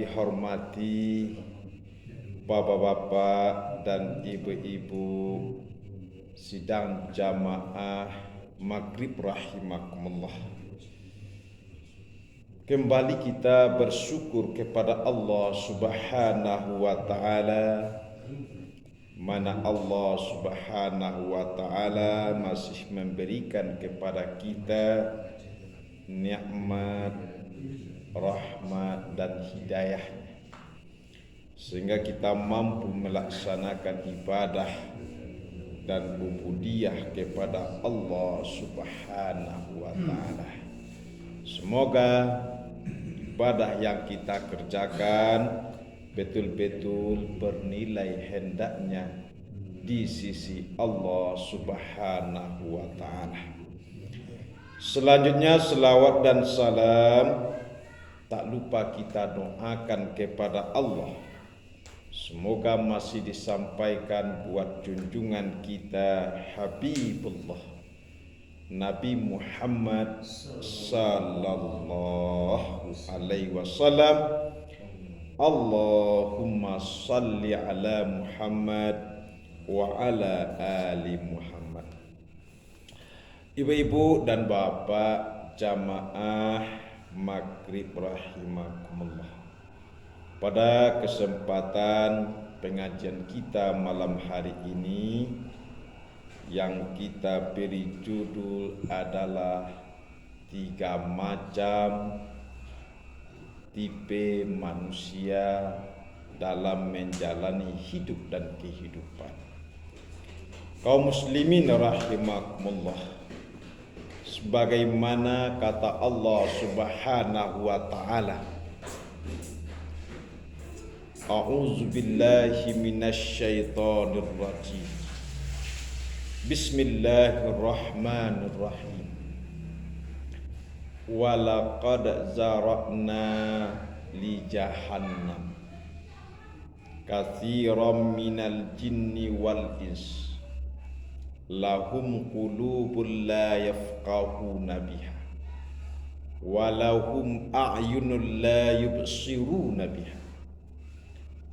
dihormati bapak-bapak dan ibu-ibu sidang jamaah maghrib rahimakumullah. Kembali kita bersyukur kepada Allah Subhanahu wa ta'ala, mana Allah Subhanahu wa ta'ala masih memberikan kepada kita nikmat, rahmat dan hidayah, sehingga kita mampu melaksanakan ibadah dan ubudiyah kepada Allah Subhanahu wa ta'ala. Semoga ibadah yang kita kerjakan betul-betul bernilai hendaknya di sisi Allah Subhanahu wa ta'ala. Selanjutnya selawat dan salam tak lupa kita doakan kepada Allah, semoga masih disampaikan buat junjungan kita Habibullah Nabi Muhammad sallallahu alaihi wasallam. Allahumma salli ala Muhammad wa ala ali Muhammad. Ibu-ibu dan bapak jamaah maghrib rahimakumullah. Pada kesempatan pengajian kita malam hari ini, yang kita beri judul adalah 3 macam tipe manusia dalam menjalani hidup dan kehidupan. Kaum muslimin rahimakumullah, sebagaimana kata Allah Subhanahu wa ta'ala, A'udzu billahi minasy syaithanir rajim. Bismillahirrahmanirrahim. Walaqad zara'na li jahannam katsiran minal jinni wal ins lahum qulubun la yafqahuna biha walahum a'yunun la yubsiruna biha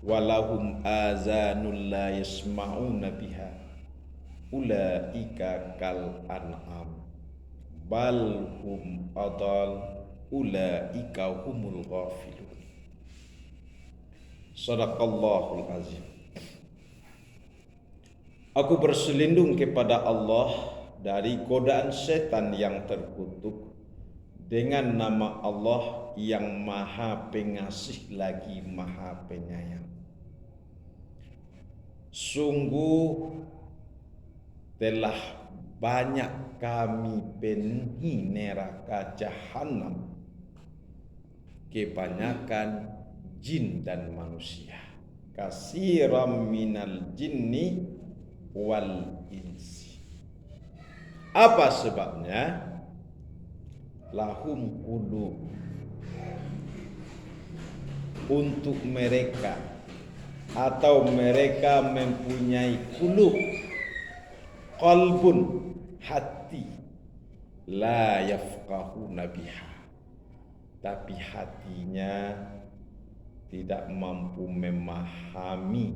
walahum azanun la yasma'una biha ulaika kal an'am bal hum adal ulaika humul ghafilun. Sadaqallahul azim. Aku berselindung kepada Allah dari godaan setan yang terkutuk dengan nama Allah yang Maha Pengasih lagi Maha Penyayang. Sungguh telah banyak kami penuhi neraka jahanam kebanyakan jin dan manusia. Katsiran minal jinni wal insi. Apa sebabnya? Lahum qulub, untuk mereka atau mereka mempunyai qulub, qalbun, hati, la yafqahuna biha, tapi hatinya tidak mampu memahami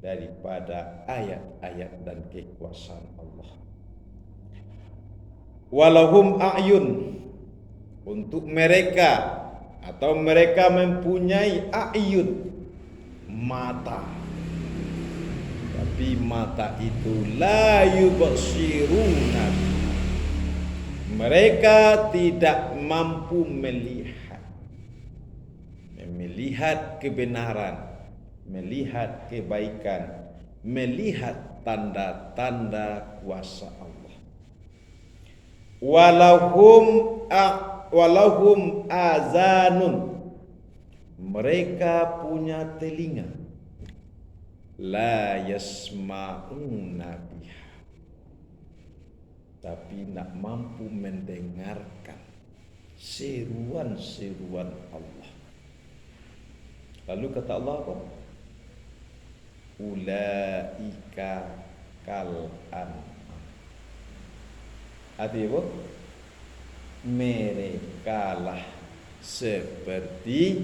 daripada ayat-ayat dan kekuasaan Allah. Walahum a'yun, untuk mereka atau mereka mempunyai a'yun, mata, tapi mata itu la yubsiruna, mereka tidak mampu melihat kebenaran, melihat kebaikan, melihat tanda-tanda kuasa Allah. Walahum azanun, mereka punya telinga, la yasma'una biha, tapi tidak mampu mendengarkan seruan-seruan Allah. Lalu kata Allah apa? Ulaika kal an'am. Artinya apa? Merekalah seperti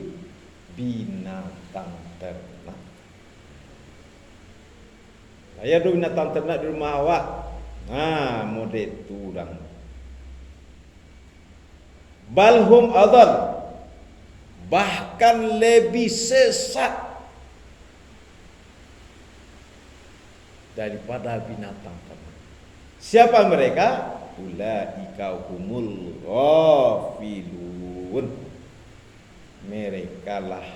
binatang ternak. Saya ada binatang ternak di rumah awak. Nah, mode itu dah. Balhum adal, bahkan lebih sesat daripada binatang ternak. Siapa mereka? Ulaika humul ghafilun. Mereka lah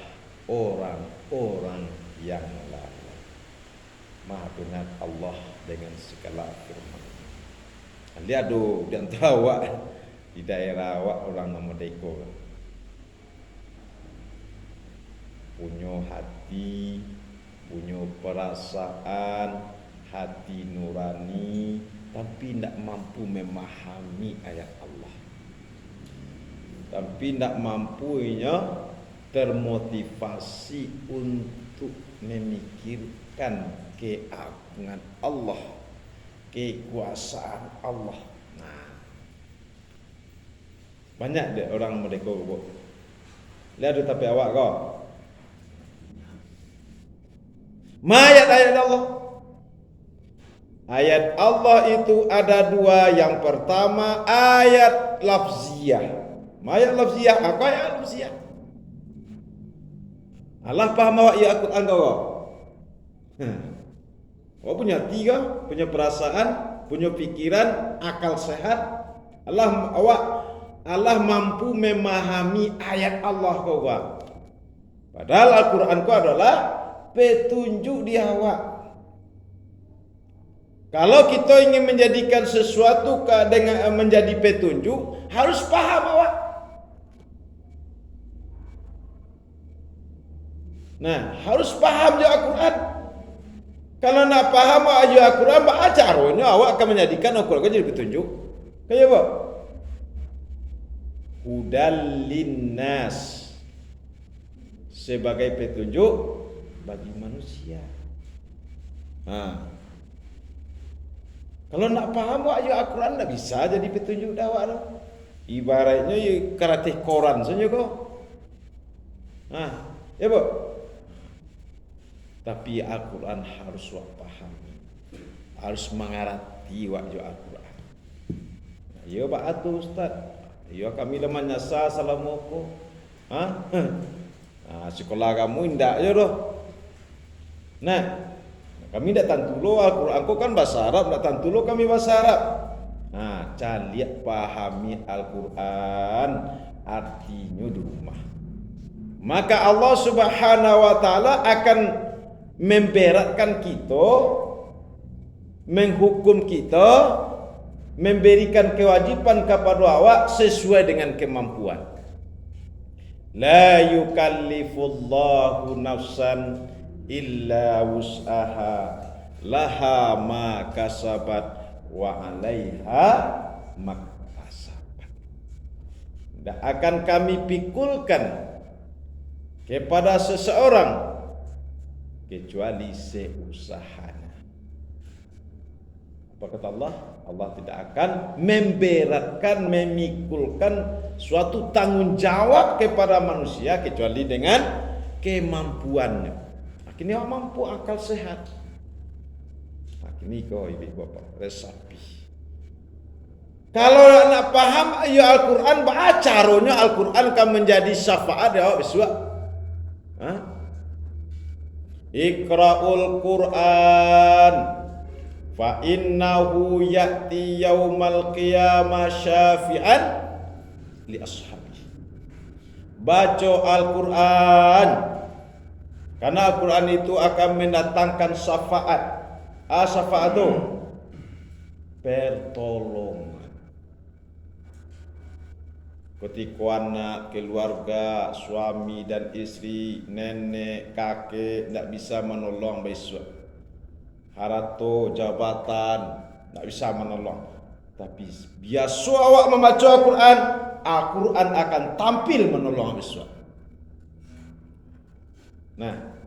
orang-orang yang lalai. Maha benar Allah dengan segala firman. Lihat do di antara awak di daerah awak orang nama Deko punya hati, punya perasaan, hati nurani, tapi tidak mampu memahami ayat Allah, tapi tidak mampunya termotivasi untuk memikirkan keagungan Allah, kekuasaan Allah. Nah, banyak deh orang mereka kok. Lihat tapi awak kau. Ayat-ayat Allah. Ayat Allah itu ada dua. Yang pertama ayat lafziyah. Ayat lafziyah, apa ayat lafziyah? Allah paham awak ya Al-Quran kau. Awak punya tiga, punya perasaan, punya pikiran, akal sehat. Allah mampu memahami ayat Allah kau. Padahal Al-Quran kau adalah petunjuk di awak. Kalau kita ingin menjadikan sesuatu dengan menjadi petunjuk, harus paham awak. Nah, harus paham je Al-Quran. Kalau nak paham aja Al-Quran, baca caranya awak akan menjadikan Al-Quran jadi petunjuk. Kayak apa? Hudal linnas, sebagai petunjuk bagi manusia. Kalau nak paham aja Al-Quran, tak bisa jadi petunjuk dakwah dah. Ibaratnya ya karatih koran saja kok. Ya bu. Tapi Al-Quran harus wak pahami, harus mengerti wajah Al-Quran. Ya pak atu Ustaz. Ya kami lemah nyasa salamuku. Sekolah kamu indah je doh. Nah, kami datang tulo Al-Quran kau kan bahasa Arab, datang tulo kami bahasa Arab. Caliak pahami Al-Quran artinya di rumah. Maka Allah Subhanahu wa taala akan memberatkan kita, menghukum kita, memberikan kewajiban kepada awak sesuai dengan kemampuan. La yukallifullahu nafsan illa wus'aha, laha ma kasabat wa 'alaiha maktasabat. Dan akan kami pikulkan kepada seseorang kecuali seusahanya. Apa kata Allah? Allah tidak akan memberatkan, memikulkan suatu tanggung jawab kepada manusia kecuali dengan kemampuannya. Ini orang mampu akal sehat. Ini kau ibu bapa resapi. Kalau nak paham ayat Al-Quran, baca caranya Al-Quran akan menjadi syafaat ya besok. Iqra'ul Quran fa innahu ya'ti yaumal qiyamah syafi'an li ashabi. Baca Al-Quran, karena Al-Quran itu akan mendatangkan syafaat. Syafaat itu pertolongan. Ketika anak, keluarga, suami dan istri, nenek, kakek tidak bisa menolong besok. Harato, jabatan tidak bisa menolong. Tapi biasa awak membaca Al-Quran, Al-Quran akan tampil menolong besok. Nah,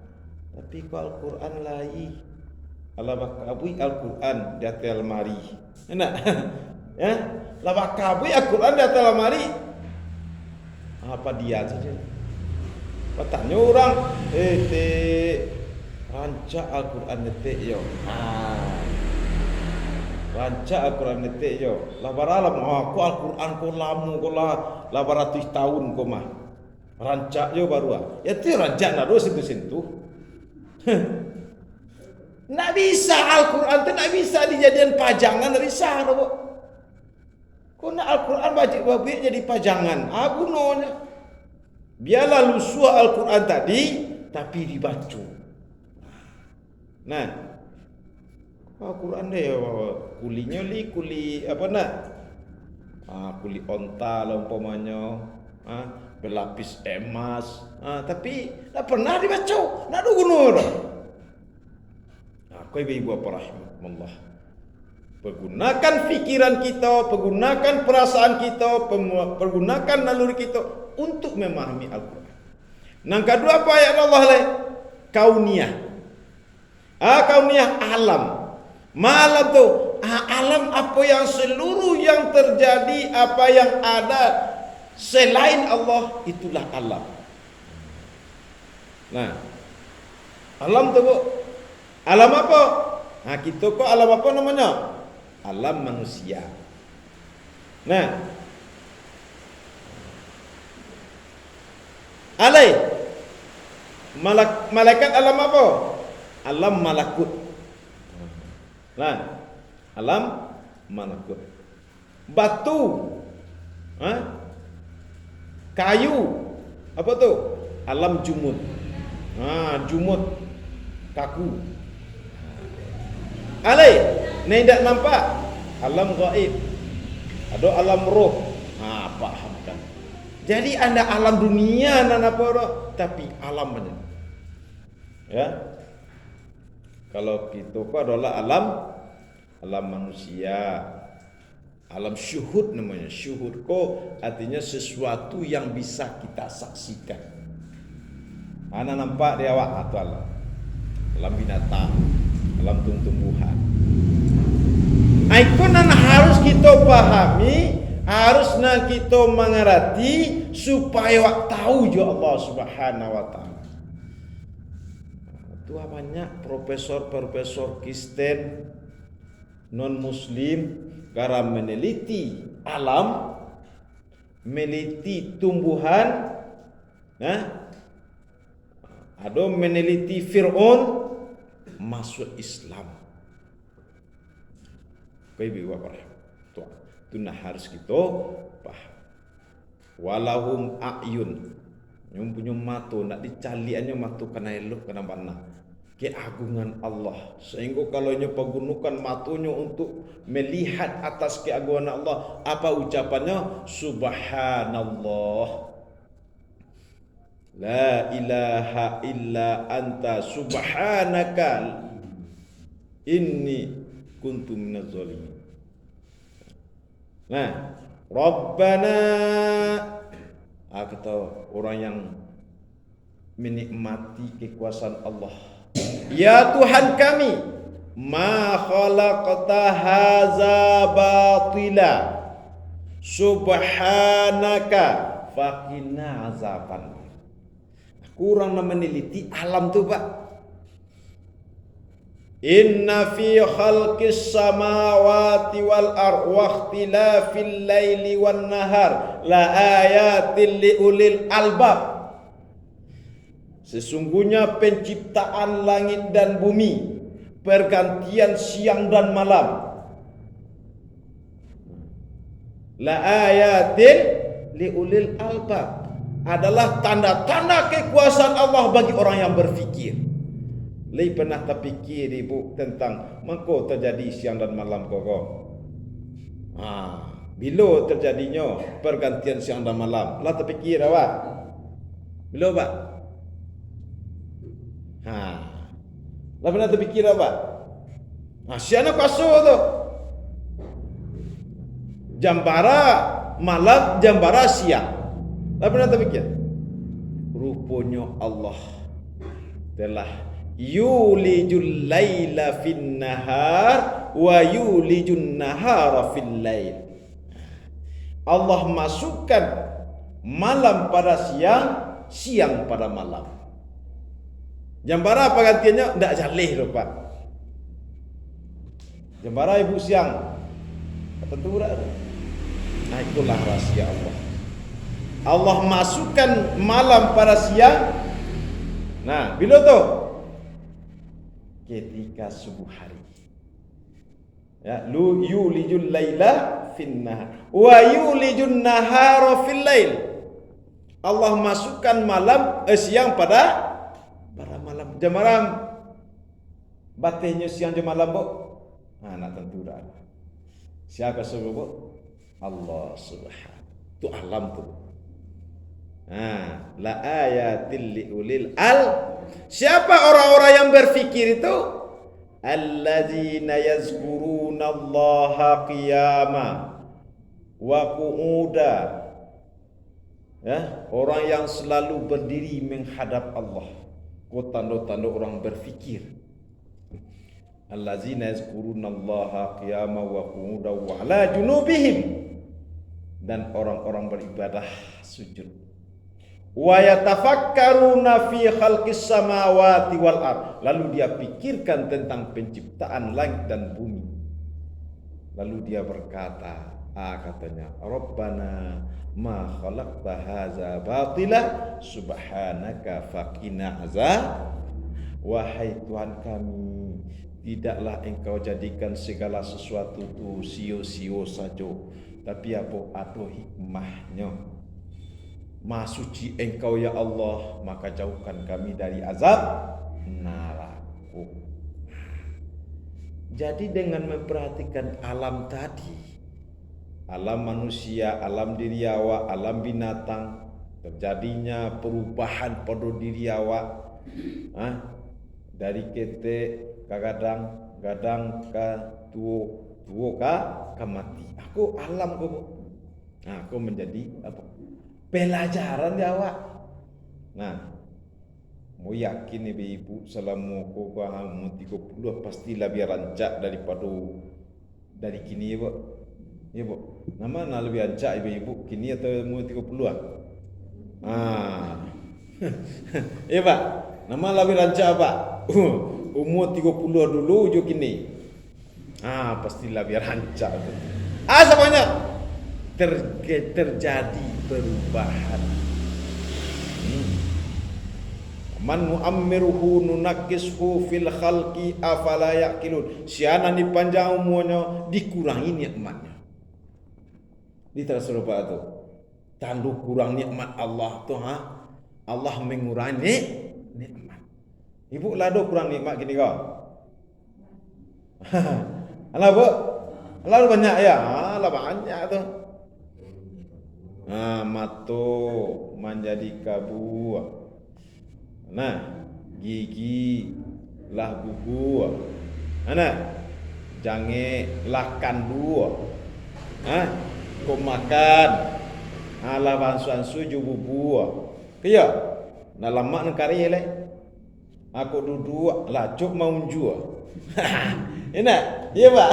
tapi kalau Al-Quran lain, Allah bakabui Al-Quran di atas lemari. Enak? Ya, Allah bakabui Al-Quran di atas lemari. Apa dia saja? Tanya orang, rancak Al-Quran netek yo. Rancak Al-Quran netek yo. Labaralam, aku Al-Quran ko lamu ko lah 800 tahun ko mah. Rancak yo baru. Ya tu rancak nado sentuh-sentuh. Nak bisa Al-Quran tu nak bisa dijadikan pajangan dari sah dah. Kau nak Al-Quran baca jadi pajangan. Aku nonya. Biarlah lusuh Al-Quran tadi, tapi dibaca. Nah, Al-Quran dia kulinya kuli apa nak? Kuli onta lah umpamanya, berlapis emas. Tapi tak pernah dibaca, nak guna. Kau ibu apa rahmatullah. Pergunakan fikiran kita, pergunakan perasaan kita, pergunakan naluri kita untuk memahami Al-Quran. Yang kedua apa ayat Allah le? Kauniyah. Kauniyah alam. Malam tu alam apa yang seluruh yang terjadi, apa yang ada selain Allah, itulah alam. Nah, alam tu alam apa? Kita kok alam apa namanya? Alam manusia. Nah, malaikat alam apa? Alam malakut. Nah, alam malakut. Batu, kayu, apa tu? Alam jumud. Jumud, kaku. Ni tak nampak. Alam gaib. Ada alam roh. Fahamkan. Jadi anda alam dunia dan apa dah, tapi alam mana? Ya. Kalau kita adalah alam manusia. Alam syuhud namanya. Syuhud artinya sesuatu yang bisa kita saksikan. Anda nampak dia awak atau alam. Alam binatang, alam tumbuhan. Itu harus kita pahami, harusnya kita mengerti supaya tahu juga Allah Subhanahu wa taala. Itu banyak profesor-profesor Kristen non muslim gara meneliti alam, meneliti tumbuhan, ada meneliti Fir'aun masuk Islam. Kau ibu bapa itu harus kita paham. Walahum a'yun, yang punya mata nak dicaliannya mata kena elok kena panah. Keagungan Allah, sehingga kalau nya pergunakan matanya untuk melihat atas keagungan Allah, apa ucapannya? Subhanallah, la ilaha illa anta subhanaka inni kuntu minaz zalimin. Nah, Rabbana, kata orang yang menikmati kekuasaan Allah. Ya Tuhan kami, ma khalaqta haza batila subhanaka faqina azaban. Kurang nak meneliti alam tu Pak. Inna fi khalqis samawati wal ardh wa ikhtilafil laili wan nahar la ayatil liulil albab. Sesungguhnya penciptaan langit dan bumi, pergantian siang dan malam, la ayatil liulil albab, adalah tanda-tanda kekuasaan Allah bagi orang yang berfikir. Lei pernah terfikir ibu tentang mengko terjadi siang dan malam koko? Bila terjadinya pergantian siang dan malam? Lah terfikir awak? Bila Pak? Lah pernah terfikir awak? Siapa kuasa tu? Jambara malam, jambara siang. Lah pernah terfikir? Rupanya Allah telah yulijul laila fin nahar wa yulijun nahara fil lail. Allah masukkan malam pada siang, siang pada malam. Jambara apa gantiannya? Ndak jaleh loh Pak. Jambara ibu siang. Tentu udah. Nah itulah rahasia Allah. Allah masukkan malam pada siang. Nah, bila tuh? Ketika subuh hari. Ya, yulijul laila fin nahar wa yulijun nahara fil lail. Allah masukkan malam siang pada malam. Jam malam batenya siang jam malam, Bu. Nah, nak tentu dah. Siapa suruh, Bu? Allah Subhanahu. Itu alam tu. La ayatil liulil siapa orang-orang yang berfikir itu? Alladzina yazkurunallaha qiyama wa qu'uda. Ya, orang yang selalu berdiri menghadap Allah. Kau tanda-tanda orang berfikir. Alladzina yazkurunallaha qiyama wa qu'uda wa ala junubihim. Dan orang-orang beribadah sujud. Wa yatafakkaruna fi khalqis samawati wal ard. Lalu dia pikirkan tentang penciptaan langit dan bumi. Lalu dia berkata, katanya, Rabbana ma khalaqta hadza batila subhanaka faqina azab. Wahai Tuhan kami, tidaklah engkau jadikan segala sesuatu itu sio-sio saja, tapi apa ada hikmahnya. Maha suci engkau ya Allah, maka jauhkan kami dari azab neraka. Jadi dengan memperhatikan alam tadi, alam manusia, alam diri awak, alam binatang, terjadinya perubahan pada diri awak, dari kete kadang-kadang ke tua ke mati. Aku alam kau, aku menjadi apa? Pelajaran ya awak. Nah, mau yakin ibu selama kau umur 30 pastilah biar rancak dari kini ya bu. Ya bu. Nama lebih rancak ibu kini atau umur 30-an? Ya Pak. Nama lebih rancak Pak. Umur 30 dulu jo kini. Pastilah biar rancak. Semuanya terjadi perubahan. Man nu'ammiruhu nunakkishu fil khalqi afala yaqilun. Siana dipanjang umurnya, dikurangi nikmatnya. Di terserupa itu. Tandu kurang nikmat Allah tuh, Allah mengurangi nikmat. Ibu lado kurang nikmat gini kau. Alah Bu. Alah banyak ya. Alah banyak tuh. Mato menjadi kabu. Nah, gigi lah bubu. Jange lah kandu. Kau makan. Lah bansuan ju bubu. Kaya, nak lama nak kari le. Aku duduk lacuk mau jua. Enak, iya Pak.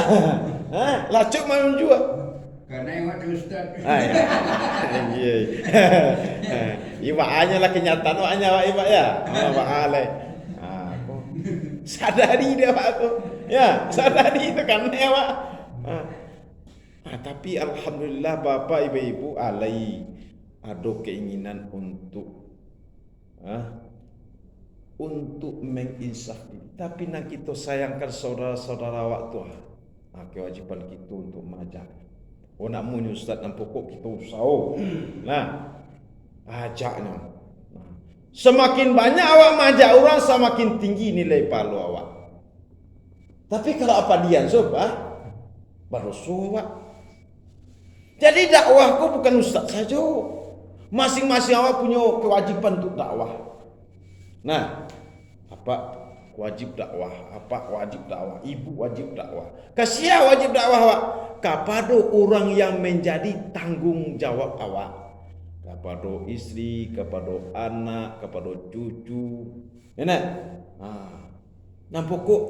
Lacuk mau jua. Karena yang waktu Ustaz. Iya. Iba hanya lah kenyataan hanya Pak Iba ya. Pak Ale. Aku sadari dia Pak aku. Ya, sadari itu kan ya Pak. Tapi alhamdulillah Bapak Ibu alai ada keinginan untuk menginsaf diri. Tapi nak kita sayangkan saudara-saudara waktu. Kewajiban kita untuk mengajar. Nak muni Ustaz dan pokok kita usaha. Nah, ajaknya. Semakin banyak awak mengajak orang, semakin tinggi nilai pahala awak. Tapi kalau apa dia baru awak. Jadi dakwahku bukan Ustaz saja. Masing-masing awak punya kewajiban untuk dakwah. Nah, apa wajib dakwah? Apa wajib dakwah? Ibu wajib dakwah. Kasia wajib dakwah awak kepada orang yang menjadi tanggung jawab awak. Kepada istri, kepada anak, kepada cucu. Enak? Nah pokok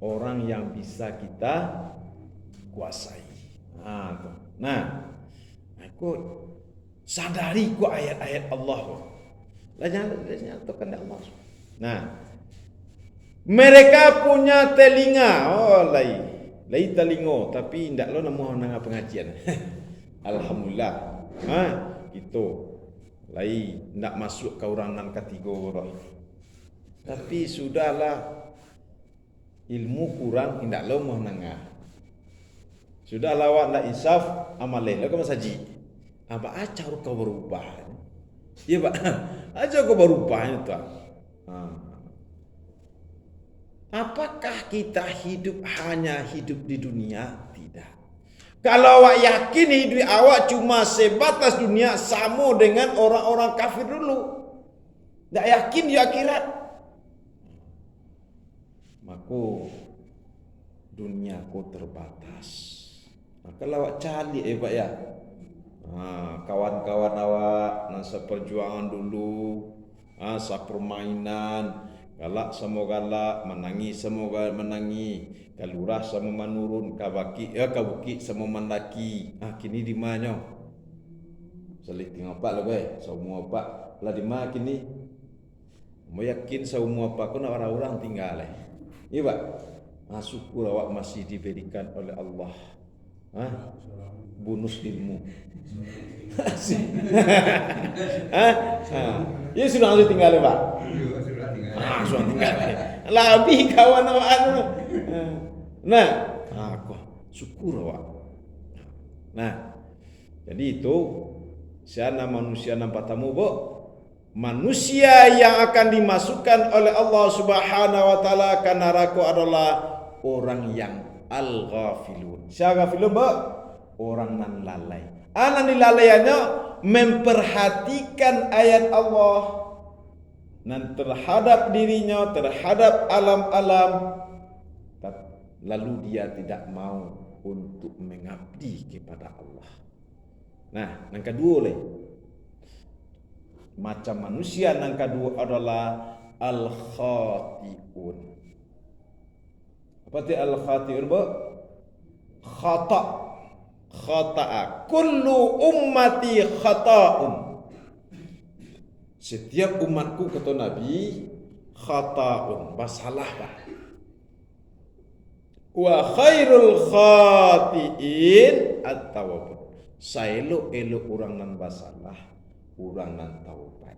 orang yang bisa kita kuasai. Nah, aku sadari ku ayat-ayat Allah. Lah nyatakan Allah. Nah, mereka punya telinga, lai telingo, tapi ndak lo nemu nang pengajian. Alhamdulillah. Itu. Lai ndak masuk ke orang nan kategori. Tapi sudahlah ilmu kurang ndak lo mau nangah. Sudah lawat ndak insaf amaleh lo kau saji. Apa aja kau berubah. Iya Pak. Aja kau berubah itu. Apakah kita hanya hidup di dunia? Tidak. Kalau awak yakin hidup awak cuma sebatas dunia, sama dengan orang-orang kafir dulu. Tak yakin di akhirat. Maka duniaku terbatas. Maka awak cari Pak ya. Kawan-kawan awak nasa perjuangan dulu, permainan. Galak semua galak, menangi semua menangi. Kalurah semua menurun, kabukit semua mendaki. Kini di mana? Selit tengok Pak lah semua Pak. Lah di mana kini? Mau yakin semua Pak kau nak orang-orang tinggal Iya Pak. Syukur awak masih diberikan oleh Allah. Bonus ilmu. Ya sudah harus tinggal Pak. Sudah tinggal. Lebih kawan awak. Nah, aku syukur awak. Nah, jadi itu siapa manusia nampak tamu manusia yang akan dimasukkan oleh Allah Subhanahu wa taala ke neraka adalah orang yang al-ghafilun. Siapa ghafilun, orang nan lalai. Nan dilalaiannya memperhatikan ayat Allah dan terhadap dirinya, terhadap alam-alam, lalu dia tidak mau untuk mengabdi kepada Allah. Nah, yang kedua macam manusia yang kedua adalah al-khati'un. Apa itu al-khati'un? Khata'a. Kullu ummati khata'un. Setiap umatku kata Nabi khata'un, bersalah Pak. Wa khairul khati'in at-tawwabun. Saelok-elok orang nan bersalah, orang nan taubat.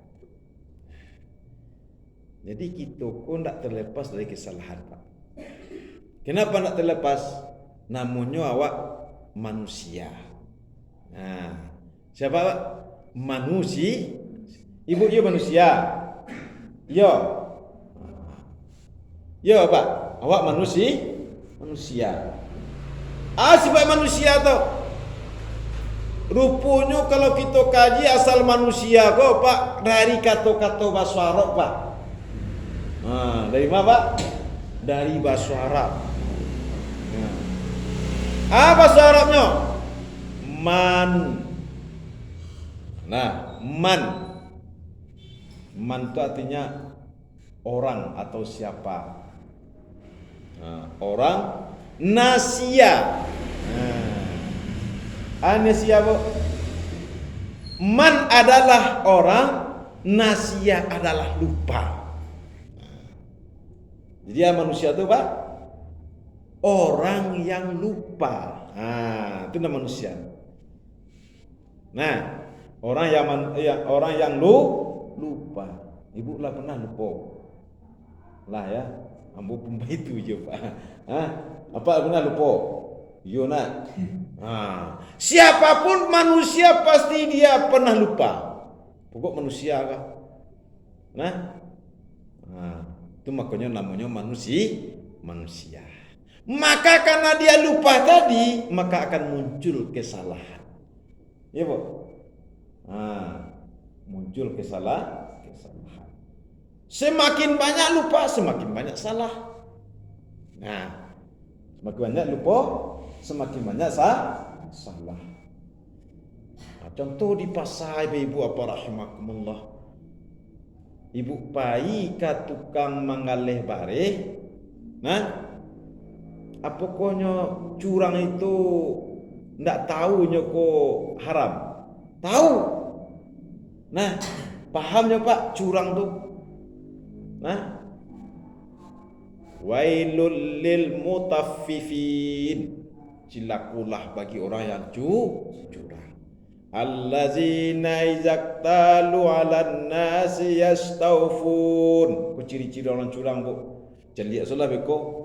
Jadi kita pun tak terlepas dari kesalahan Pak. Kenapa tak terlepas? Namanya awak manusia. Siapa Pak? Manusia. Ibu dia manusia. Yo Pak. Awak manusia. Sebab manusia tu. Rupanya kalau kita kaji asal manusia kok Pak dari kata-kata bahasa Arab Pak. Dari mana Pak? Dari bahasa Arab. Bahasa Arabnya? Man. Nah, man. Man itu artinya orang atau siapa. Orang. Nasia. Nasia bu. Man adalah orang, nasia adalah lupa. Jadi manusia itu Pak, orang yang lupa. Itu nama manusia. Nah, orang yang lupa. Ibu lah pernah lupa. Lah ya, ambo pun itu je Pak. Apa pernah lupa? Yo nak. Siapapun manusia pasti dia pernah lupa. Pokok manusia kah? Itu makanya namanya manusia. Maka karena dia lupa tadi, maka akan muncul kesalahan. Ya Bu? Muncul kesalahan. Semakin banyak lupa, semakin banyak salah. Semakin banyak lupa, semakin banyak salah. Contoh di pasar ibu apa rahimakumullah. Ibu pai ka tukang mangaleh bare. Apakahnya curang itu ndak tahu nyoko haram? Tahu. pahamnya Pak curang tuh? Nah, wailul lil mutaffifin, cilakulah bagi orang yang curang. Allazina izaktalu 'alan nasi yastawfun. Ku ciri-ciri orang curang bu. Jeliak salah beko.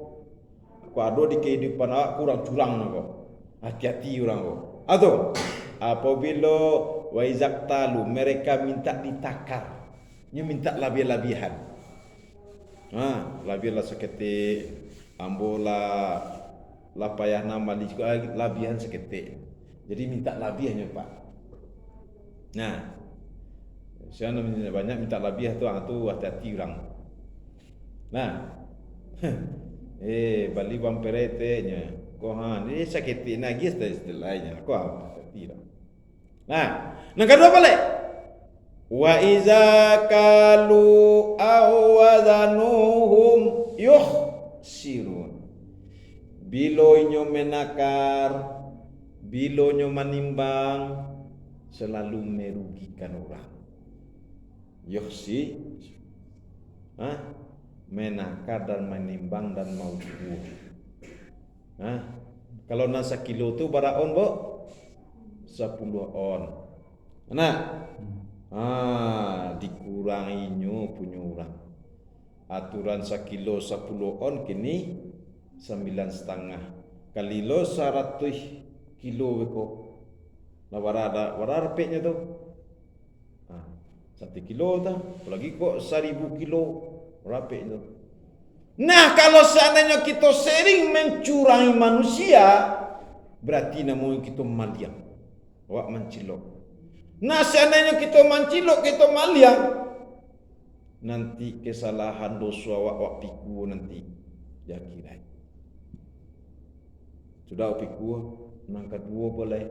Aku ada di kehidupan awak kurang curang kau. Hati-hati orang kau. Atau apabila wa izaktalu mereka minta ditakar. Nya minta labihan. Labihan lah seketik. Ambola la payah nama juga labihan seketik. Jadi minta labihannya Pak. Nah, saya banyak minta labiah tu, hati-hati orang. Nah, bali bamperetenya, ini sakit nagis dan istilahnya, kau hati-hati orang. Nah, yang kedua balik. Wa iza kalu awazanuhum yukhsirun. Bilonyo menakar, bilonyo menimbang, selalu merugikan orang. Yukhsi, menakar dan menimbang dan mau buah. Kalau nasa kilo tu berapa on, Bo? 10 on. Nah, dikuranginyo punya orang. Aturan sekilo 10 on kini 9,5. Kalilo 100 kilo beko. Nah warada peknya tu. 1 kilo tu, apalagi kok 1,000 kilo rapeknya tu. Nah, kalau seandainya kita sering mencurangi manusia, berarti namanya kita maliang. Awak mencilok. Nah, seandainya kita mencilok, kita maliang, nanti kesalahan dosa awak piku nanti dia kira. Sudah piku nang kedua boleh.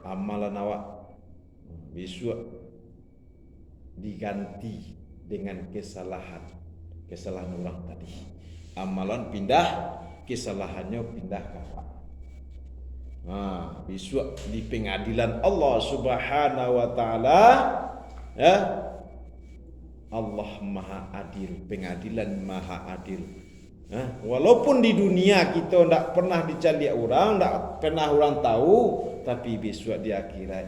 Amalan awak besok diganti dengan kesalahan orang tadi. Amalan pindah, kesalahannya pindah ke awak. Besok di pengadilan Allah Subhanahu wa taala, ya, Allah Maha Adil, pengadilan Maha Adil. Walaupun di dunia kita tidak pernah dicari orang, tidak pernah orang tahu, tapi besok di akhirat,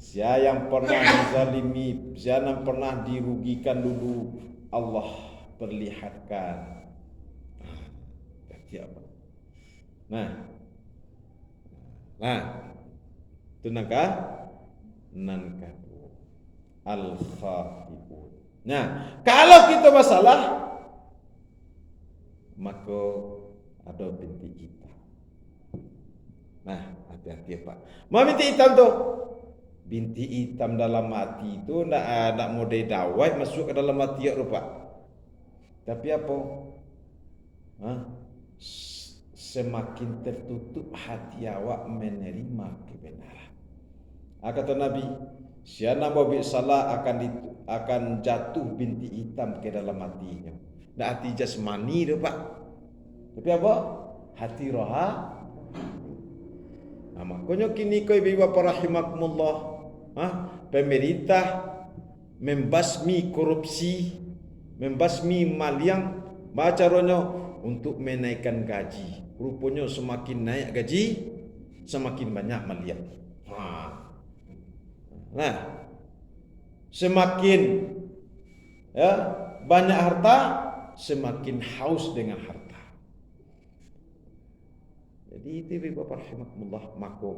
siapa yang pernah dizalimi, siapa yang pernah dirugikan dulu, Allah perlihatkan. Berarti apa? Nah, itu nangka al-khati'un. Nah, kalau kita masalah, maka ada bintik hitam. Nah, hati-hati Pak. Mau bintik hitam tu? Bintik hitam dalam hati itu nak mau didawai masuk ke dalam hati ya Pak. Tapi apa? Semakin tertutup hati awak menerima kebenaran. Kata Nabi, siapa bawa salah akan jatuh bintik hitam ke dalam hatinya. Tak hati jasmani tu Pak. Tapi apa? Hati roha. Makanya kini kau ibu bapa rahimakumullah, pemerintah membasmi korupsi, membasmi maliang, caranya untuk menaikkan gaji. Rupanya semakin naik gaji, semakin banyak maliang. Nah, semakin banyak harta, semakin haus dengan harta. Jadi itu Bapak rahimakumullah, maka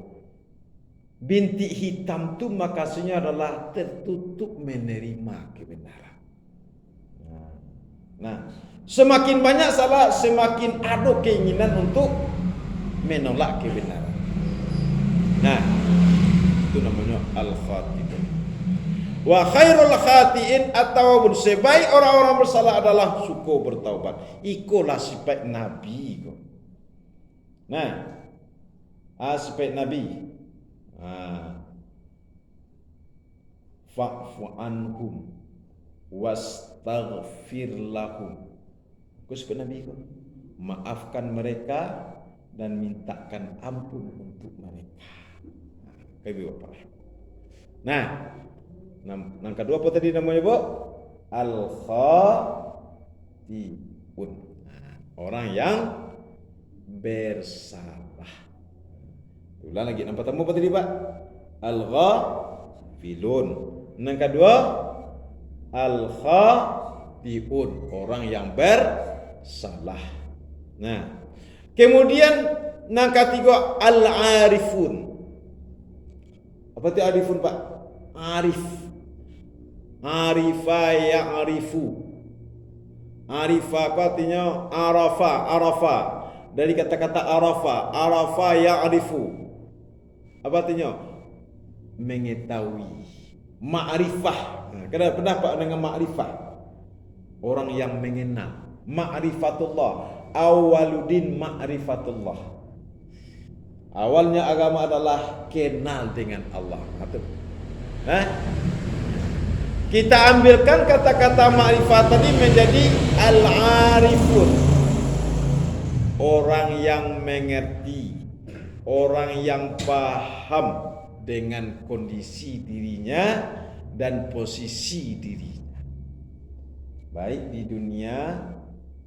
bintik hitam tu makasihnya adalah tertutup menerima kebenaran. Nah, semakin banyak salah, semakin ada keinginan untuk menolak kebenaran. Nah, itu namanya al-khati'un. Wa khairul khati'in at-tawwabun. Sebaik orang-orang bersalah adalah suka bertaubat. Ikulah sifat Nabi. Nah, sifat Nabi. Fa'fu anhum wastaghfir lahum. Kau sifat Nabi kau. Maafkan mereka dan mintakan ampun untuk mereka. Bapak. Nah, yang kedua apa tadi namanya, Bu? Al-khati'un. Orang yang bersalah. Ulang lagi, nampak tamu apa tadi, Pak? Al-ghafilun. Yang kedua, al-khati'un, orang yang bersalah. Nah, kemudian yang ketiga al-arifun. Apa itu arifun, Pak? Arif. Arifa ya'rifu. Arifa apa artinya? Arafa. Dari kata-kata arafa ya'rifu. Apa artinya? Mengetahui. Ma'rifah. Nah, kenapa dengan ma'rifah? Orang yang mengenal. Ma'rifatullah. Awaludin ma'rifatullah. Awalnya agama adalah kenal dengan Allah. Kita ambilkan kata-kata ma'rifat tadi menjadi al-arifun. Orang yang mengerti, orang yang paham dengan kondisi dirinya dan posisi dirinya. Baik di dunia,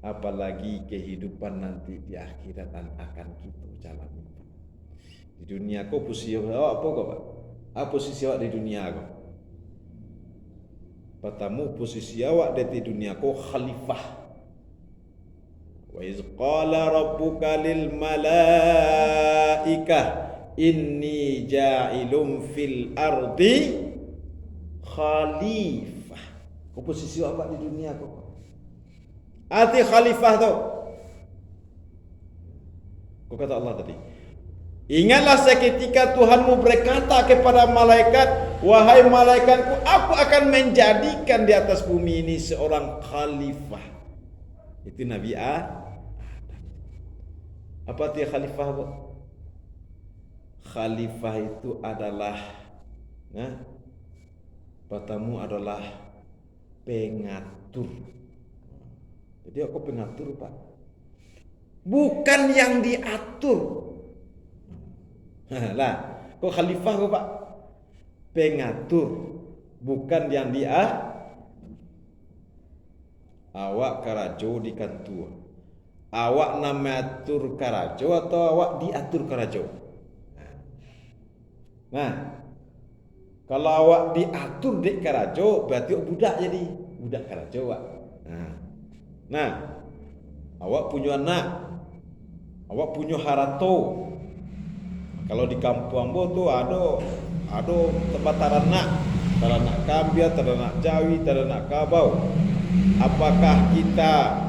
apalagi kehidupan nanti di akhirat akan kita jalani. Di dunia kau posisi awak apa kau, Pak? Apa posisi awak di dunia kau? Pertama posisi awak di dunia kau khalifah. Wa iz qala rabbuka lil malaikah inni ja'ilum fil ardi khalifah. Kau posisi awak di dunia kau. Arti khalifah tu. Kau kata Allah tadi. Ingatlah seketika Tuhanmu berkata kepada malaikat, wahai malaikatku, aku akan menjadikan di atas bumi ini seorang khalifah. Itu Nabi Adam. Apa arti khalifah, Bu? Khalifah itu adalah, pertama adalah pengatur. Jadi aku pengatur, Pak. Bukan yang diatur. Lah, kok khalifah kok, Pak? Pengatur, bukan yang awak karajo di kantor. Awak nama atur karajo atau awak diatur karajo? Nah, kalau awak diatur di karajo berarti budak, jadi budak karajo, Pak. Nah, awak punya anak, awak punya harato. Kalau di kampung Ambo tu ada tempat taranak kambia, taranak jawi, taranak kabau. Apakah kita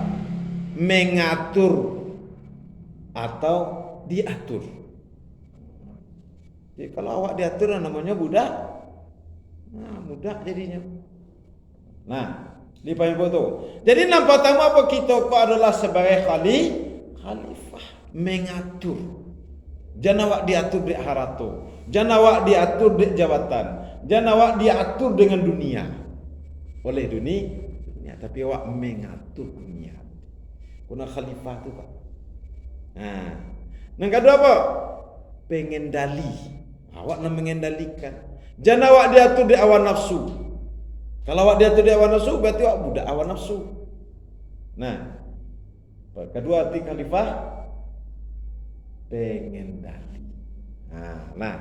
mengatur atau diatur? Jadi kalau awak diatur namanya budak. Nah, budak jadinya. Nah, di payung tu. Jadi nampak tamu apa kita kok adalah sebagai khalifah, mengatur. Jangan awak diatur di harato, jangan awak diatur di jabatan, jangan awak diatur dengan dunia. Oleh dunia, tapi awak mengatur dunia. Kuna khalifah tu, Pak. Nah, yang kedua apa? Pengendali. Awak nak mengendalikan. Jangan awak diatur di awan nafsu. Kalau awak diatur di awan nafsu, berarti awak budak awan nafsu. Nah, kedua arti khalifah, pengendali. Nah,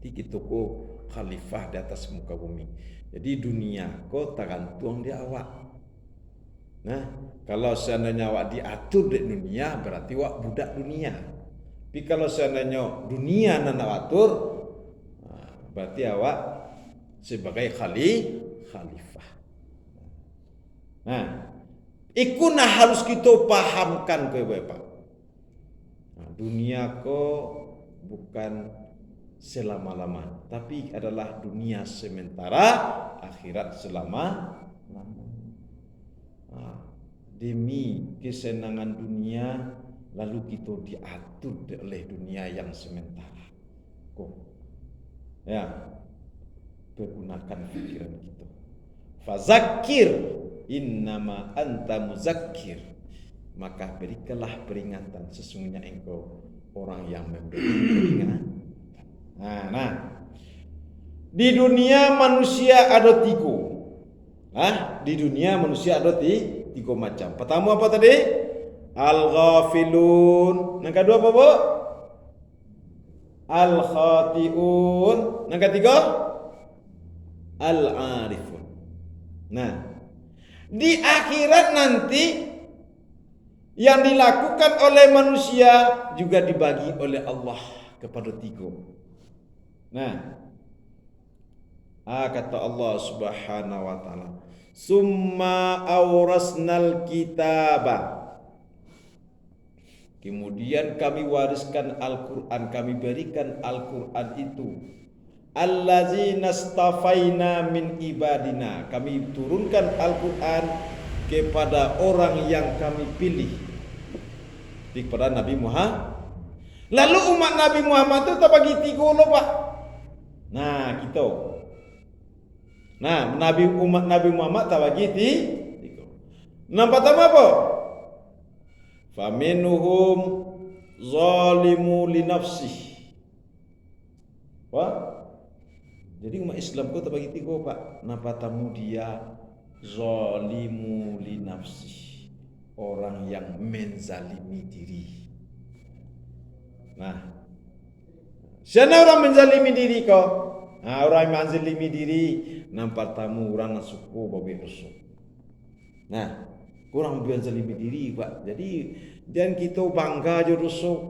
kita ko khalifah di atas muka bumi. Jadi dunia ko tergantung di awak. Nah, kalau seandainya awak diatur di dunia, berarti awak budak dunia. Tapi kalau seandainya dunia nak atur, berarti awak sebagai khalifah. Nah, ikuna harus kita pahamkan ke Bapak. Dunia ko bukan selama-lama, tapi adalah dunia sementara, akhirat selama-lama. Demi kesenangan dunia, lalu kita diatur oleh dunia yang sementara. Kok? Ya, pergunakan pikiran kita. Fazakir innama anta muzakkir. Maka berikanlah peringatan, sesungguhnya engkau orang yang memberi peringatan. Nah, Di dunia manusia ada tiga. Di dunia manusia ada tiga macam. Pertama apa tadi? Al-ghafilun. Yang kedua apa, Bu? Al-khati'un. Yang ketiga? Al-arifun. Nah, di akhirat nanti yang dilakukan oleh manusia juga dibagi oleh Allah kepada tiga. Nah, kata Allah Subhanahu wa taala, "Summa aurasnal kitaba." Kemudian kami wariskan Al-Qur'an, kami berikan Al-Qur'an itu. Allazina stafaina min ibadina. Kami turunkan Al-Qur'an kepada orang yang kami pilih, kepada Nabi Muhammad. Lalu umat Nabi Muhammad itu terbagi tiga loh, Pak. Nah, kita. Nah, umat Nabi Muhammad terbagi tiga. Yang pertama apa? Faminhum zalimu li nafsihi. Wah. Jadi umat Islam kau terbagi tiga, Pak. Yang pertama dia zalimu li nafsihi, orang yang menzalimi diri. Nah, siapa orang menzalimi diri kau? Orang yang menzalimi diri nampak tamu orang nak suku babi rusuk. Nah, kurang menzalimi diri, Pak. Jadi jangan kita bangga je rusuk.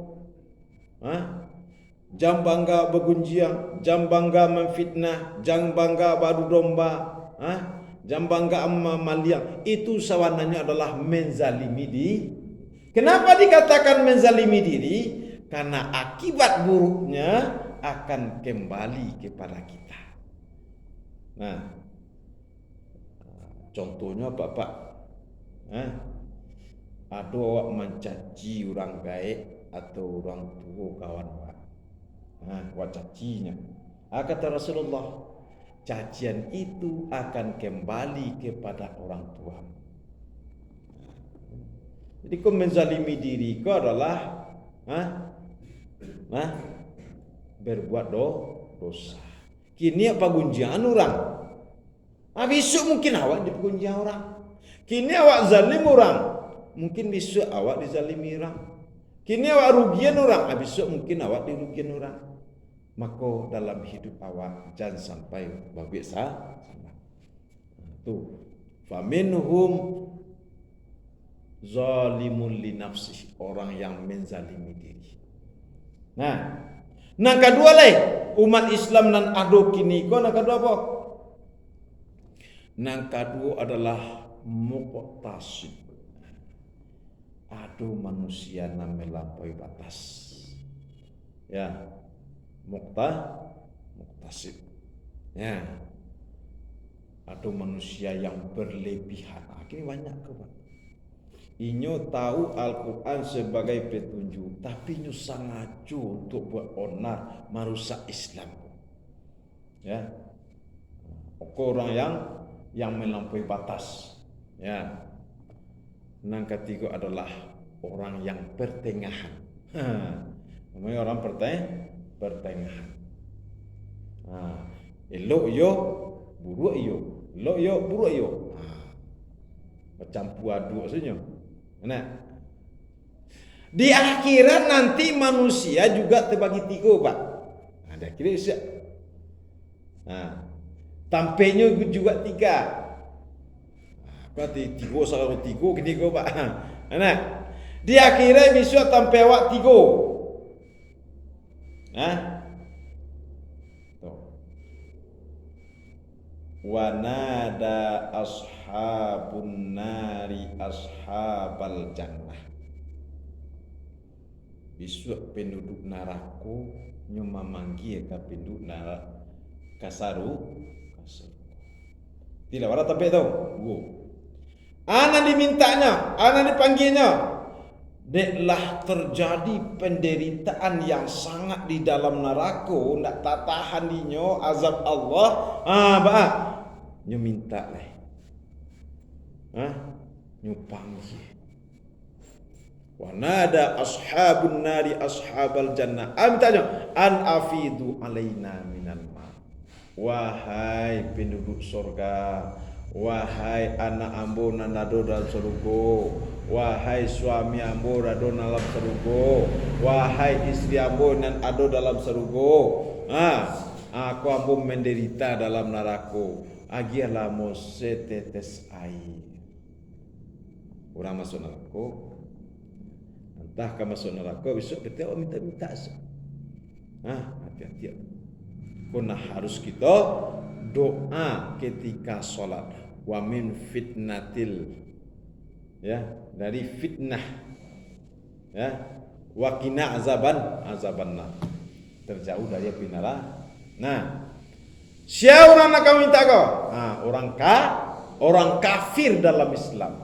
Jangan bangga bergunjiang, jangan bangga memfitnah, jangan bangga badu domba, jangan bangga maliang. Itu sawananya adalah menzalimi diri. Kenapa dikatakan menzalimi diri? Karena akibat buruknya akan kembali kepada kita. Nah, contohnya apa, Pak? Ada awak mencaci orang baik atau orang tua kawan Pak. Awak cacinya. Kata Rasulullah, cacian itu akan kembali kepada orang tua. Jadi kau menzalimi diri kau adalah berbuat dosa. Kini apa gunjian orang? Besok mungkin awak digunjian orang. Kini awak zalim orang, mungkin besok awak dizalimi orang. Kini awak rugian orang, besok mungkin awak dirugian orang. Maka dalam hidup awak jangan sampai babik sama. Tu, faminhum zalimun li nafsihi, orang yang menzalimi diri. Nah, yang kedua leh, umat Islam nan ado kini ko yang kedua apa? Yang kedua adalah muqtasid. Ado manusia nan melampaui batas. Ya. Muqtasid. Ya. Ado manusia yang berlebihan. Ini banyak ke, Pak? Inyo tahu Al-Quran sebagai petunjuk, tapi inyo sengaja untuk buat onar, merusak Islam. Ya, orang yang melampaui batas. Ya, yang ketiga adalah orang yang pertengahan. Namanya orang pertengahan. Elok yo, buruk yo, elok yo, buruk yo. Macam puaduk saja. Nah, di akhirat nanti manusia juga terbagi tiga, Pak. Ada kira siap. Tampaknya juga tiga. Berarti tiga sama tiga ketiga, Pak. Nah, di akhirat bisa tampai awak tiga. Wanada ashabun nari ashabal jannah. Besok penduduk neraka nyuma manggil ke penduduk neraka kasaru. Tidak ada tempat tu. Ana dimintanya, ana dipanggilnya. Deklah terjadi penderitaan yang sangat di dalam neraka, nak tak tahan dinyo azab Allah. Nyo minta lah. Nyo panggil. Wa nada ashabun nari ashabal jannah. Tanya an afidu alaina minal ma. wahai penduduk surga, wahai anak ambo nan ado dalam surga, wahai suami ambo ado dalam surga, wahai istri ambo nan ado dalam surga. Aku ambo menderita dalam neraka, agialah mo setetes air. Orang masuk neraka, entah ke masuk neraka besok kita minta-minta. Hati-hati. Kena harus kita doa ketika solat. Wa min fitnatil, ya, dari fitnah, ya, wa qina azabannar, terjauh dari api neraka. Nah, siapa orang nak kau minta kau? Orang kafir dalam Islam.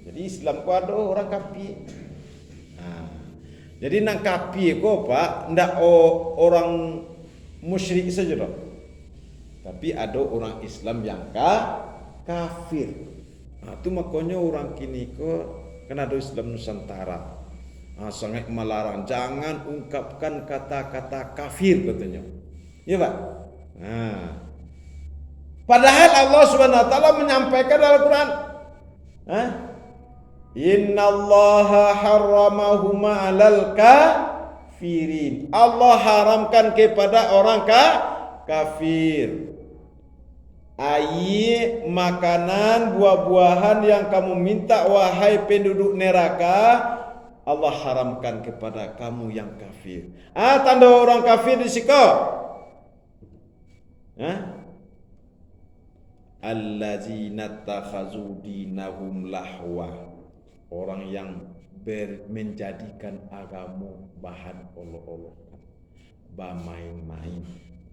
Jadi Islam kau ada orang kafir. Jadi nang kafir kau pak, ndak orang musyrik saja dah. Tapi ada orang Islam yang kafir. Itu makanya orang kini kau kena ada Islam Nusantara. Sangat melarang, jangan ungkapkan kata-kata kafir katanya. Ya Pak. Padahal Allah Subhanahu wa taala menyampaikan dalam Quran, innallaha harramahuma 'alal kafirin. Allah haramkan kepada orang kafir. Makanan buah-buahan yang kamu minta wahai penduduk neraka, Allah haramkan kepada kamu yang kafir. Tanda orang kafir di siko. Allazina takhazu dinahum lahwa. Orang yang menjadikan agama bahan olok-olokan, main-main,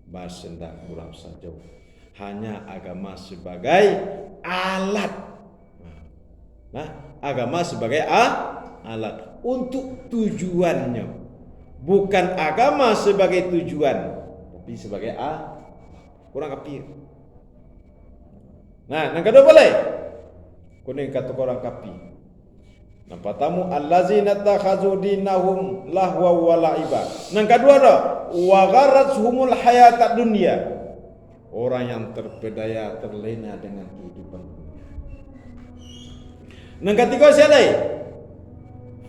bersendak gurau saja. Hanya agama sebagai alat. Agama sebagai alat untuk tujuannya. Bukan agama sebagai tujuan, tapi sebagai kurang kafir. Nah, yang kedua boleh. Kuning kata orang kafir. Nampak tamu allazina takhazu dinahum lahwa wa la'iba. Yang kedua dah wa gharratuhumul hayatad dunya. Orang yang terpedaya terlena dengan kehidupan dunia. Yang ketiga siapa?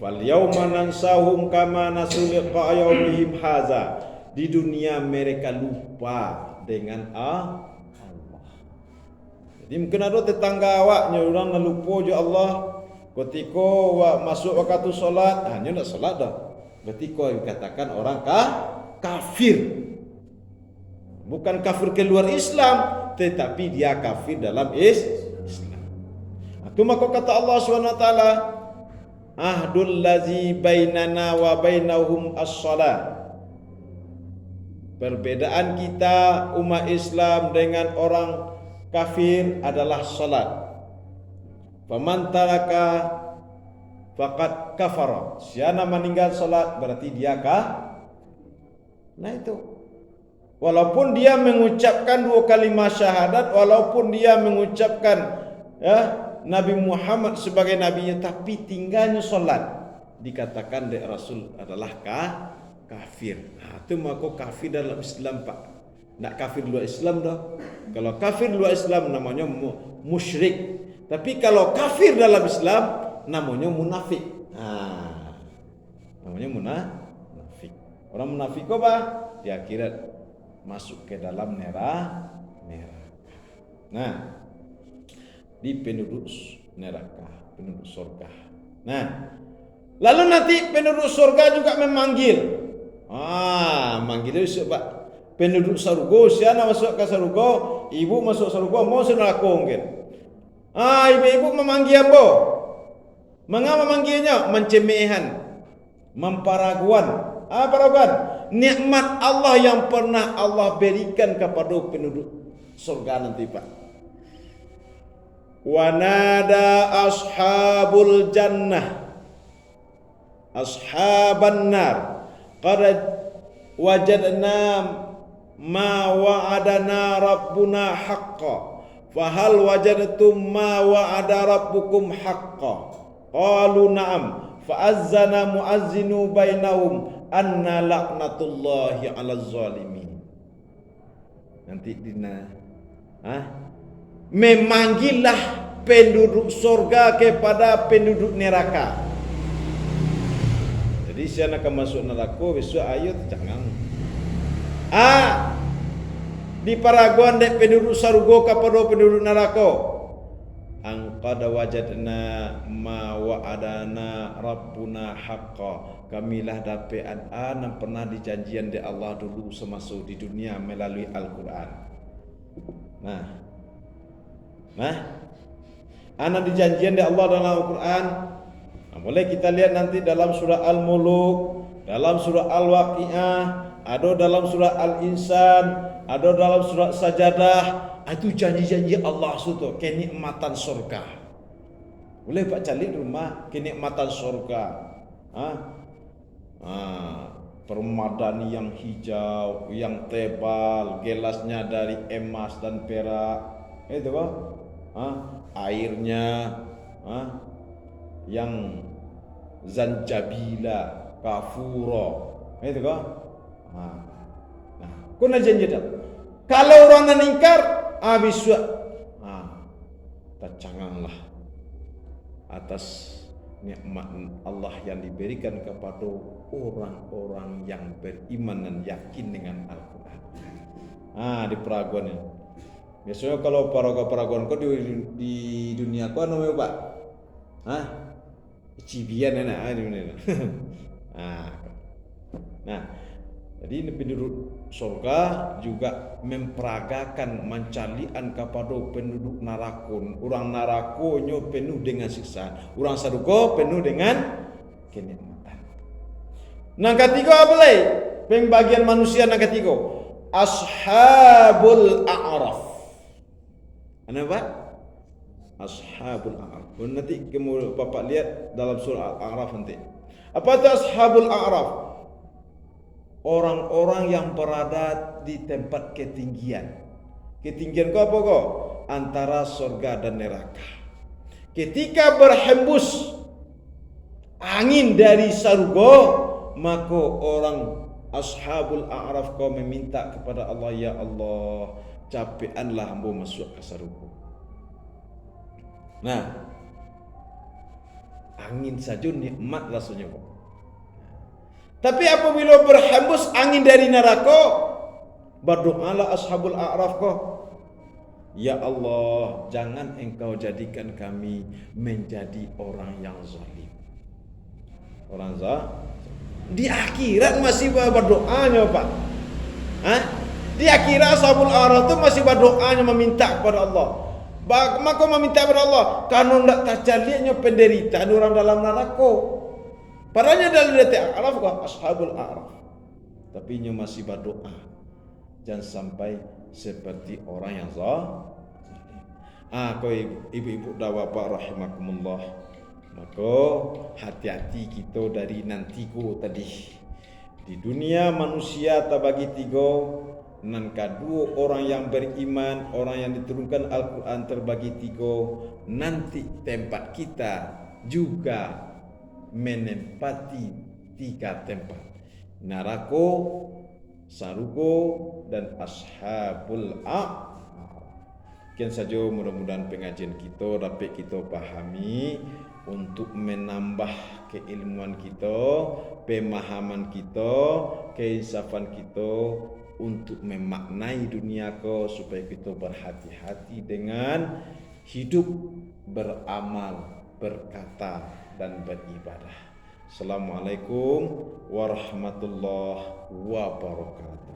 Fal yauma nansahum kama nasul liqa yaumihim haza. Di dunia mereka lupa dengan Allah. Jadi mungkin ada tetangga awaknya orang lupa je Allah. Ketika masuk waktu solat, hanya nak solat dah. Ketika dikatakan orang kafir. Bukan kafir keluar Islam, tetapi dia kafir dalam Islam. Itu maka kata Allah SWT, ahdul lazi bainana wa bainahum as-salat. Perbedaan kita umat Islam dengan orang kafir adalah salat. Faman taraka faqad kafara. Siapa meninggal salat berarti dia Nah itu. Walaupun dia mengucapkan 2 kalimat syahadat, walaupun dia mengucapkan Nabi Muhammad sebagai nabinya, tapi tinggalnya salat, dikatakan oleh Rasul adalah kafir. Itu maka kafir dalam Islam Pak. Nak kafir luar Islam dah. Kalau kafir luar Islam namanya musyrik. Tapi kalau kafir dalam Islam namanya munafik. Namanya munafik. Orang munafik apa? Di akhirat masuk ke dalam neraka. Nah, di penduduk neraka, penduduk surga. Nah, lalu nanti penduduk surga juga memanggil. Manggil itu Pak. Penduduk surga, siapa masuk ke surga? Ibu masuk surga, mau neraka mungkin. Ibu-ibu memanggil apa? Mengapa memanggilnya? Mencemehan, memparaguan. Paraguan? Nikmat Allah yang pernah Allah berikan kepada penduduk surga nanti Pak. Wa nada ashabul jannah ashaban nar qad wajadna ma wa'adana rabbuna haqqan fahal wajadtum ma wa'ada rabbukum haqqan qalu na'am fa'azzana mu'azzinu bainahum anna la'natullahi 'alaz zalimin. nanti memanggillah penduduk surga kepada penduduk neraka. Jadi siapa nak masuk neraka besok ayat jangan. Di paraguan dek penduduk surga kepada penduduk neraka. Angqad wajadna ma wa'adana rabbuna haqqa. Kamilah dapat yang pernah dijanjian di Allah dulu semasa di dunia melalui Al-Quran. Ana dijanjian di Allah dalam Al-Quran. Boleh kita lihat nanti dalam surah Al-Muluk, dalam surah Al-Waqi'ah, ada dalam surah Al-Insan, ada dalam surah Sajadah. Itu janji-janji Allah suatu kenikmatan surga. Boleh Pak cari rumah kenikmatan surga. Permadani yang hijau, yang tebal, gelasnya dari emas dan perak. Itu kok. Airnya yang zanjabila, kafuro. Itu kok. Kuna janji dah. Kalau orang yang ingkar, habis tercanganglah atas nikmat Allah yang diberikan kepada orang-orang yang beriman dan yakin dengan Al-Quran. Di peraguan ini. Biasanya kalau peraguan kau di dunia kau namanya Pak? Cibian enak di dunia. Jadi ini penduduk surga juga memperagakan mencalian kepada penduduk narakun. Orang narakonyo penuh dengan siksaan. Orang surga penuh dengan kenikmatan. Nang ketiga apa lagi? Pembagian manusia nang ketiga. Ashabul A'raf. Apa? Ashabul A'raf. Nanti kamu Bapak lihat dalam surah Al-A'raf nanti. Apa itu Ashabul A'raf? Orang-orang yang berada di tempat ketinggian. Ketinggian kau apa kau? Antara surga dan neraka. Ketika berhembus angin dari surga, maka orang Ashabul A'raf kau meminta kepada Allah, ya Allah, capeanlah hamba masuk ke surga. Angin saja nikmat rasanya kok. Tapi apabila berhembus angin dari neraka, berdoalah Ashabul A'raf kau, ya Allah, jangan engkau jadikan kami menjadi orang yang zalim. Orang zalim di akhirat masih berdoanya Pak. Di akhirat Ashabul A'raf itu masih berdoanya meminta kepada Allah. Maka meminta kepada Allah karena tidak terjadinya penderitaan orang dalam neraka. Padahal dalam detik Araf kau Ashabul A'raf, tapi nya masih berdoa jangan sampai seperti orang yang zalim. Kau ibu-ibu dan bapak rahimakumullah, maka hati-hati kita dari nantiku tadi. Di dunia manusia terbagi tiga. Nan kedua orang yang beriman, orang yang diturunkan Al-Quran terbagi tiga. Nanti tempat kita juga menempati tiga tempat: neraka, surga, dan Ashabul A'raf. Sekian saja, mudah-mudahan pengajian kita dapat kita pahami untuk menambah keilmuan kita, pemahaman kita, keinsafan kita untuk memaknai dunia ko, supaya kita berhati-hati dengan hidup, beramal, berkata dan beribadah. Assalamualaikum warahmatullahi wabarakatuh.